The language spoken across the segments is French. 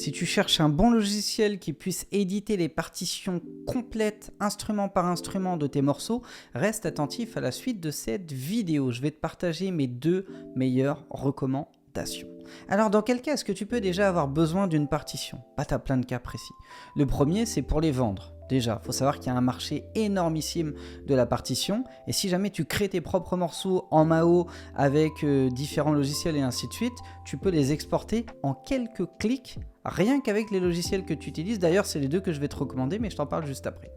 Si tu cherches un bon logiciel qui puisse éditer les partitions complètes, instrument par instrument de tes morceaux, reste attentif à la suite de cette vidéo. Je vais te partager mes 2 meilleures recommandations. Alors, dans quel cas est-ce que tu peux déjà avoir besoin d'une partition? Tu as plein de cas précis. Le premier, c'est pour les vendre. Déjà, il faut savoir qu'il y a un marché énormissime de la partition, et si jamais tu crées tes propres morceaux en MAO avec différents logiciels et ainsi de suite, tu peux les exporter en quelques clics, rien qu'avec les logiciels que tu utilises. D'ailleurs, c'est les 2 que je vais te recommander, mais je t'en parle juste après.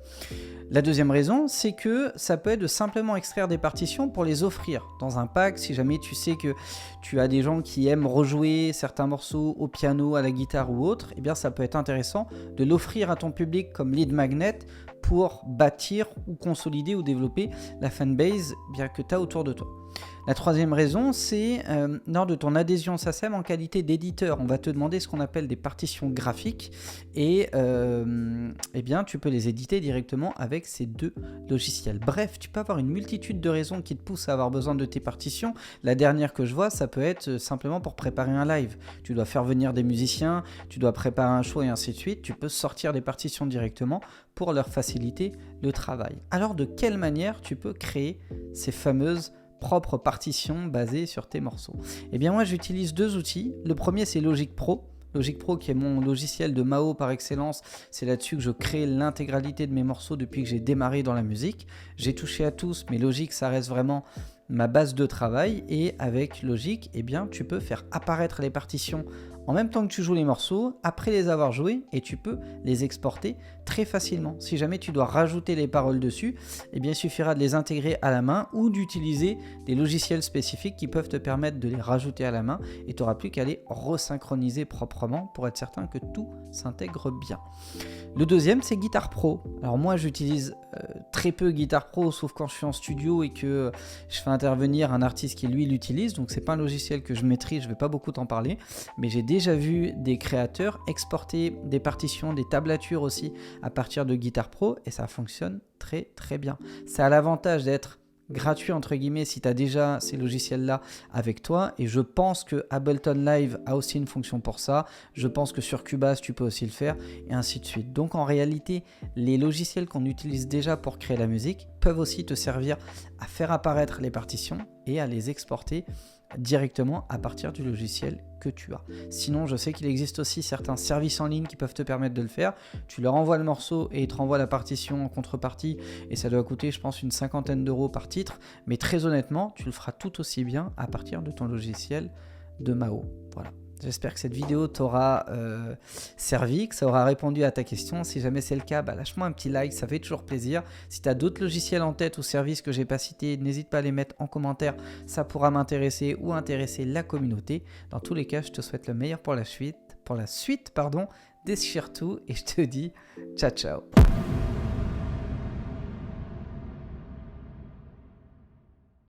La deuxième raison, c'est que ça peut être de simplement extraire des partitions pour les offrir dans un pack. Si jamais tu sais que tu as des gens qui aiment rejouer certains morceaux au piano, à la guitare ou autre, eh bien ça peut être intéressant de l'offrir à ton public comme lead magnet pour bâtir ou consolider ou développer la fanbase bien que tu as autour de toi. La troisième raison, c'est lors de ton adhésion SACEM en qualité d'éditeur. On va te demander ce qu'on appelle des partitions graphiques et eh bien, tu peux les éditer directement avec ces 2 logiciels. Bref, tu peux avoir une multitude de raisons qui te poussent à avoir besoin de tes partitions. La dernière que je vois, ça peut être simplement pour préparer un live. Tu dois faire venir des musiciens, tu dois préparer un show et ainsi de suite. Tu peux sortir des partitions directement pour leur faciliter le travail. Alors, de quelle manière tu peux créer ces fameuses propre partition basée sur tes morceaux? Eh bien moi j'utilise 2 outils. Le premier c'est Logic Pro. Logic Pro qui est mon logiciel de MAO par excellence, c'est là-dessus que je crée l'intégralité de mes morceaux depuis que j'ai démarré dans la musique. J'ai touché à tous, mais Logic ça reste vraiment ma base de travail, et avec Logic, eh bien, tu peux faire apparaître les partitions en même temps que tu joues les morceaux, après les avoir joués, et tu peux les exporter très facilement. Si jamais tu dois rajouter les paroles dessus, eh bien, il suffira de les intégrer à la main ou d'utiliser des logiciels spécifiques qui peuvent te permettre de les rajouter à la main, et tu n'auras plus qu'à les resynchroniser proprement pour être certain que tout s'intègre bien. Le deuxième, c'est Guitar Pro. Alors moi, j'utilise très peu Guitar Pro, sauf quand je suis en studio et que je fais intervenir un artiste qui lui l'utilise, donc c'est pas un logiciel que je maîtrise, je vais pas beaucoup t'en parler, mais j'ai déjà vu des créateurs exporter des partitions, des tablatures aussi à partir de Guitar Pro, et ça fonctionne très très bien. Ça a l'avantage d'être gratuit entre guillemets si tu as déjà ces logiciels là avec toi, et je pense que Ableton Live a aussi une fonction pour ça, je pense que sur Cubase tu peux aussi le faire, et ainsi de suite. Donc en réalité les logiciels qu'on utilise déjà pour créer la musique peuvent aussi te servir à faire apparaître les partitions et à les exporter directement à partir du logiciel que tu as. Sinon, je sais qu'il existe aussi certains services en ligne qui peuvent te permettre de le faire. Tu leur envoies le morceau et ils te renvoient la partition en contrepartie, et ça doit coûter, je pense, une 50aine d'euros par titre. Mais très honnêtement, tu le feras tout aussi bien à partir de ton logiciel de MAO. Voilà. J'espère que cette vidéo t'aura servi, que ça aura répondu à ta question. Si jamais c'est le cas, lâche-moi un petit like, ça fait toujours plaisir. Si tu as d'autres logiciels en tête ou services que j'ai pas cités, n'hésite pas à les mettre en commentaire, ça pourra m'intéresser ou intéresser la communauté. Dans tous les cas, je te souhaite le meilleur pour la suite, déchire tout, et je te dis ciao ciao.